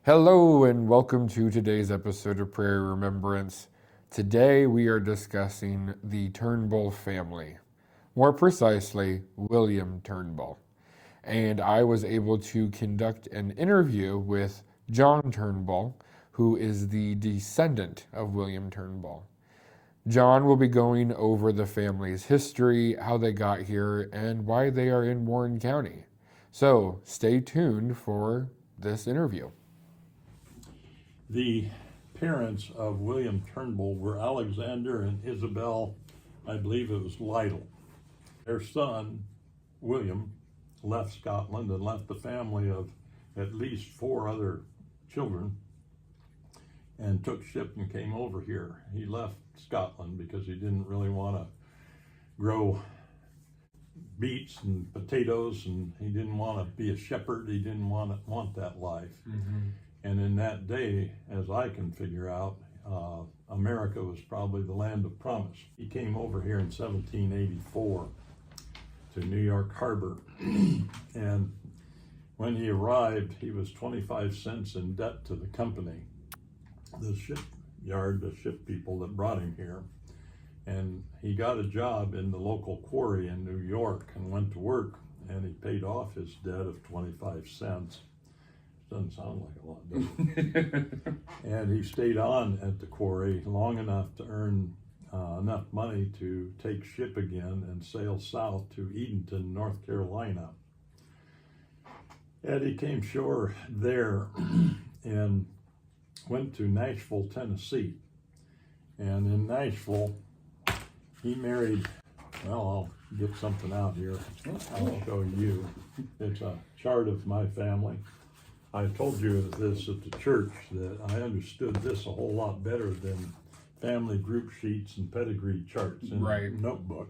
Hello and welcome to today's episode of Prairie Remembrance. Today we are discussing the Turnbull family, more precisely, William Turnbull. And I was able to conduct an interview with John Turnbull, who is the descendant of William Turnbull. John will be going over the family's history, how they got here, and why they are in Warren County. So stay tuned for this interview. The parents of William Turnbull were Alexander and Isabel, I believe it was Lytle. Their son, William, left Scotland and left a family of at least 4 other children and took ship and came over here. He left Scotland because he didn't really want to grow beets and potatoes, and he didn't want to be a shepherd. He didn't want that life. And in that day, as I can figure out, America was probably the land of promise. He came over here in 1784 to New York Harbor. And when he arrived, he was 25 cents in debt to the company, the shipyard, the ship people that brought him here. And he got a job in the local quarry in New York and went to work, and he paid off his debt of 25 cents. Doesn't sound like a lot, does it? And he stayed on at the quarry long enough to earn enough money to take ship again and sail south to Edenton, North Carolina. And he came shore there and went to Nashville, Tennessee. And in Nashville, he married, well, I'll get something out here. I'll show you. It's a chart of my family. I told you this at the church, that I understood this a whole lot better than family group sheets and pedigree charts in a notebook.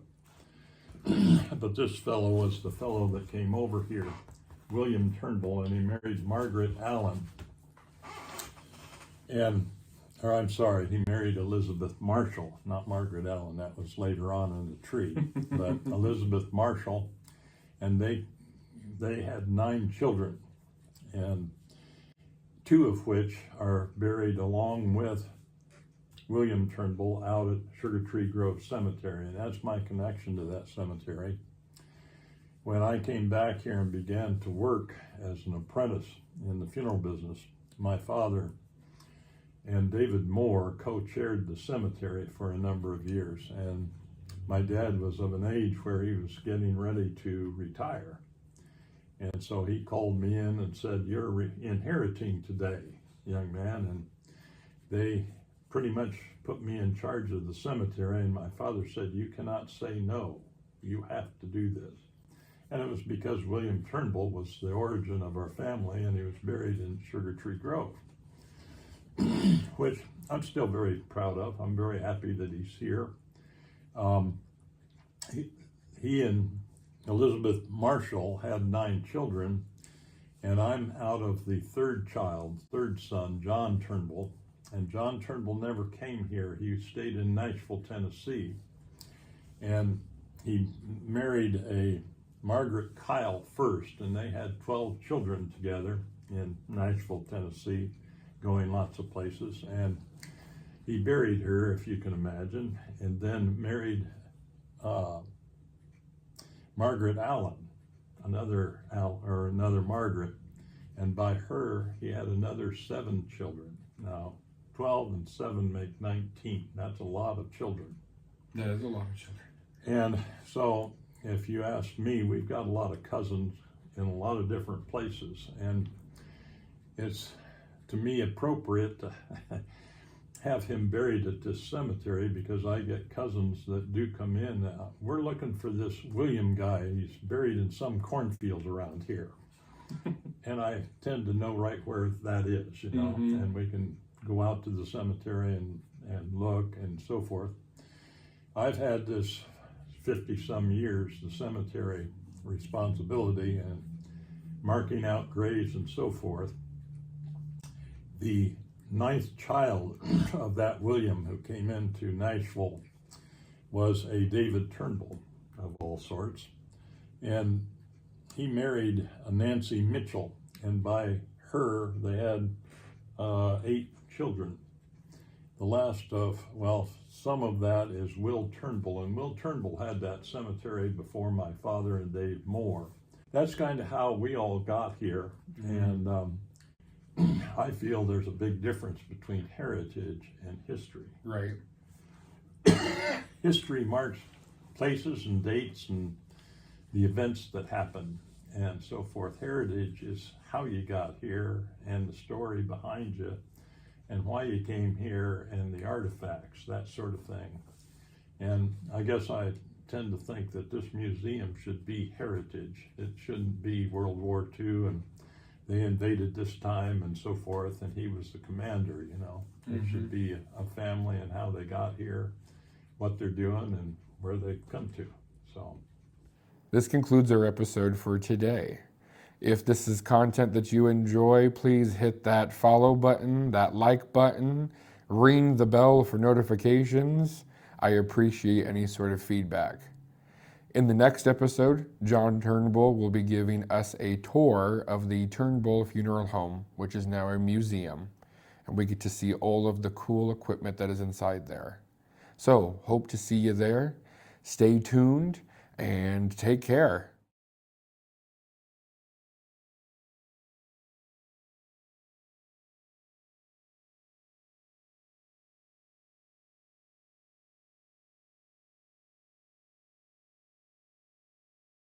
But this fellow was the fellow that came over here, William Turnbull, and he married Margaret Allen. He married Elizabeth Marshall, not Margaret Allen. That was later on in the tree, but Elizabeth Marshall, and they had 9 children. And 2 of which are buried along with William Turnbull out at Sugar Tree Grove Cemetery, and that's my connection to that cemetery. When I came back here and began to work as an apprentice in the funeral business, my father and David Moore co-chaired the cemetery for a number of years, and my dad was of an age where he was getting ready to retire. And so he called me in and said, "You're inheriting today, young man." And they pretty much put me in charge of the cemetery. And my father said, "You cannot say no. You have to do this." And it was because William Turnbull was the origin of our family, and he was buried in Sugar Tree Grove, which I'm still very proud of. I'm very happy that he's here. He and Elizabeth Marshall had 9 children, and I'm out of the third son, John Turnbull. And John Turnbull never came here. He stayed in Nashville, Tennessee, and he married a Margaret Kyle first, and they had 12 children together in Nashville, Tennessee, going lots of places. And he buried her, if you can imagine, and then married Margaret Allen, another Margaret, and by her he had another 7 children. Now 12 and 7 make 19. That's a lot of children. That is a lot of children. And so if you ask me, we've got a lot of cousins in a lot of different places, and it's to me appropriate to have him buried at this cemetery because I get cousins that do come in. We're looking for this William guy. He's buried in some cornfields around here. And I tend to know right where that is, you know, and we can go out to the cemetery and look and so forth. I've had this 50-some years, the cemetery responsibility and marking out graves and so forth. The 9th child of that William who came into Nashville was a David Turnbull of all sorts, and he married a Nancy Mitchell, and by her they had 8 children. The last of, well, some of that is Will Turnbull, and Will Turnbull had that cemetery before my father and Dave Moore. That's kind of how we all got here, and I feel there's a big difference between heritage and history. Right. History marks places and dates and the events that happened and so forth. Heritage is how you got here and the story behind you and why you came here and the artifacts, that sort of thing. And I guess I tend to think that this museum should be heritage. It shouldn't be World War II and they invaded this time and so forth and he was the commander, you know. It should be a family and how they got here, what they're doing and where they've come to. So this concludes our episode for today. If this is content that you enjoy, please hit that follow button, that like button, ring the bell for notifications. I appreciate any sort of feedback. In the next episode, John Turnbull will be giving us a tour of the Turnbull Funeral Home, which is now a museum, and we get to see all of the cool equipment that is inside there. So, hope to see you there. Stay tuned and take care.